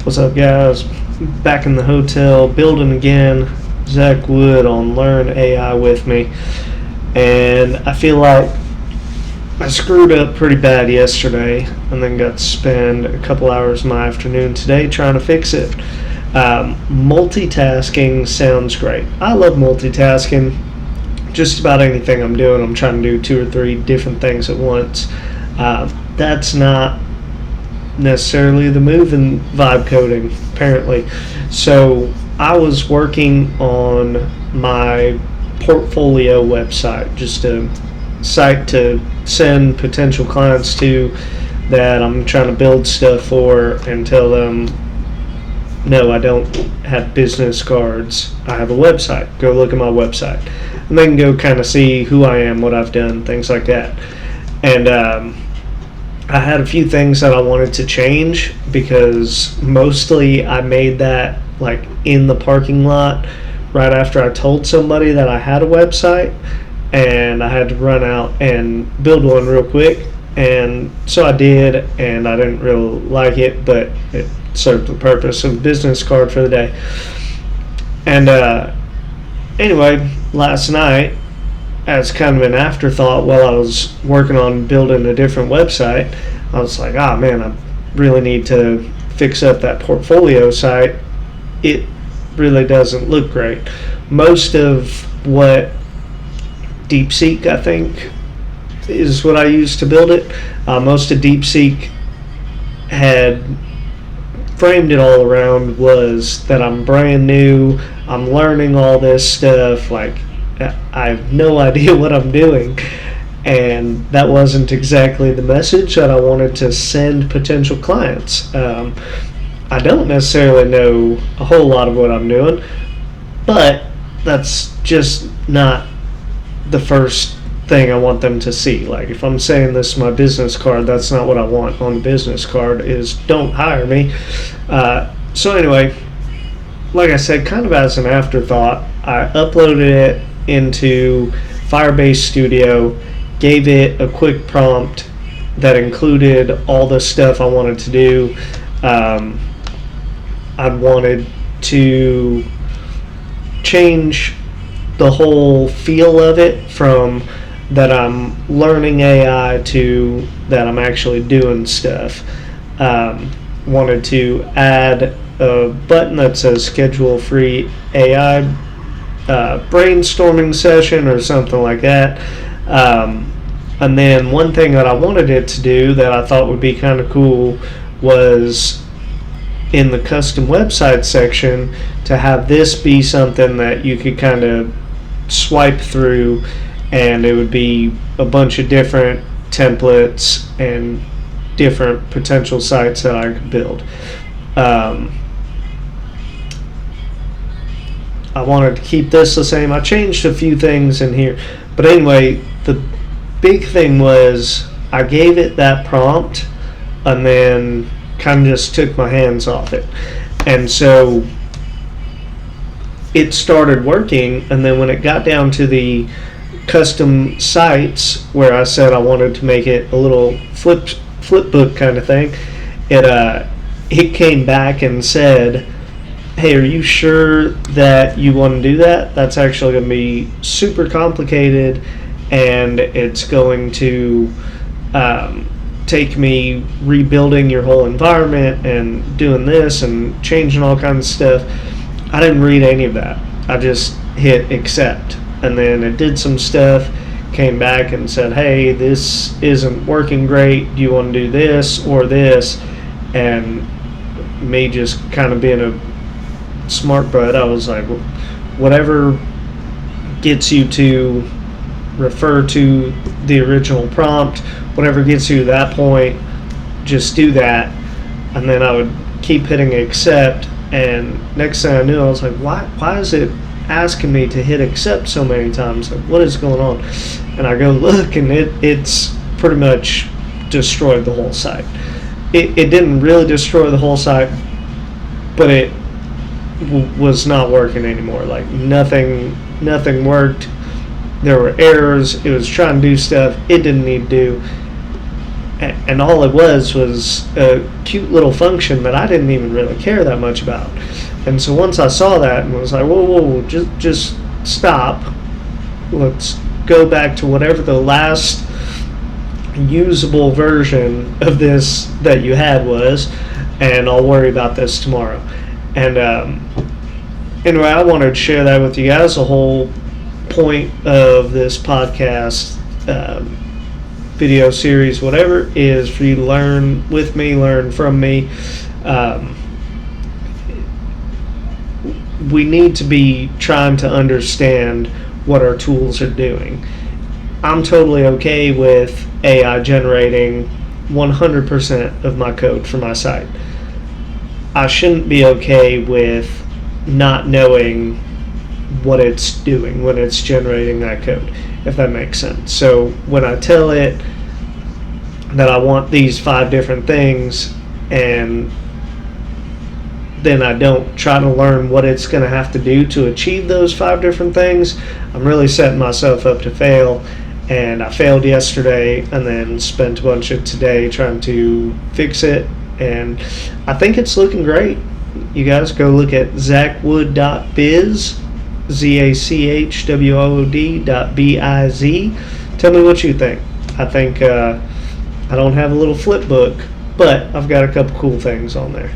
What's up, guys? Back in the hotel, building again. Zach Wood on Learn AI with me. And I feel like I screwed up pretty bad yesterday and then got to spend a couple hours of my afternoon today trying to fix it. Multitasking sounds great. I love multitasking. Just about anything I'm doing, I'm trying to do 2 or 3 different things at once. That's not necessarily the move in vibe coding, apparently. So I was working on my portfolio website, just a site to send potential clients to that I'm trying to build stuff for and tell them, no, I don't have business cards. I have a website. Go look at my website. And they can go kind of see who I am, what I've done, things like that. And I had a few things that I wanted to change because mostly I made that like in the parking lot right after I told somebody that I had a website, and I had to run out and build one real quick. And so I did, and I didn't really like it, but it served the purpose of a business card for the day. And anyway, last night, as kind of an afterthought while I was working on building a different website, I was like, man, I really need to fix up that portfolio site. It really doesn't look great. Most of what DeepSeek, I think, is what I used to build it. Most of DeepSeek had framed it all around was that I'm brand new, I'm learning all this stuff, like I have no idea what I'm doing, and that wasn't exactly the message that I wanted to send potential clients. I don't necessarily know a whole lot of what I'm doing, but that's just not the first thing I want them to see. Like if I'm saying this is my business card, that's not what I want on the business card is don't hire me. So anyway, like I said, kind of as an afterthought, I uploaded it into Firebase Studio, gave it a quick prompt that included all the stuff I wanted to do. I wanted to change the whole feel of it from that I'm learning AI to that I'm actually doing stuff. Wanted to add a button that says schedule free AI brainstorming session or something like that. And then one thing that I wanted it to do that I thought would be kind of cool was in the custom website section to have this be something that you could kind of swipe through, and it would be a bunch of different templates and different potential sites that I could build. I wanted to keep this the same. I changed a few things in here, but anyway, the big thing was I gave it that prompt and then kind of just took my hands off it, and so it started working. And then when it got down to the custom sites where I said I wanted to make it a little flip book kind of thing, it came back and said, hey, are you sure that you want to do that? That's actually going to be super complicated, and it's going to take me rebuilding your whole environment and doing this and changing all kinds of stuff. I didn't read any of that. I just hit accept, and then it did some stuff, came back and said, hey, this isn't working great. Do you want to do this or this? And me just kind of being a smart butt, I was like, whatever gets you to refer to the original prompt, whatever gets you to that point, just do that. And then I would keep hitting accept, and next thing I knew, I was like, why is it asking me to hit accept so many times? Like, what is going on? And I go look, and it's pretty much destroyed the whole site. It didn't really destroy the whole site, but it was not working anymore. Like nothing worked. There were errors. It was trying to do stuff it didn't need to do. And all it was a cute little function that I didn't even really care that much about. And so once I saw that and was like, whoa, just stop. Let's go back to whatever the last usable version of this that you had was, and I'll worry about this tomorrow. And anyway, I wanted to share that with you guys. The whole point of this podcast, video series, whatever, is for you to learn with me, learn from me. We need to be trying to understand what our tools are doing. I'm totally okay with AI generating 100% of my code for my site. I shouldn't be okay with not knowing what it's doing when it's generating that code, if that makes sense. So when I tell it that I want these 5 different things, and then I don't try to learn what it's going to have to do to achieve those 5 different things, I'm really setting myself up to fail. And I failed yesterday and then spent a bunch of today trying to fix it. And I think it's looking great. You guys go look at zachwood.biz, ZACHWOOD.biz. Tell me what you think. I think I don't have a little flip book, but I've got a couple cool things on there.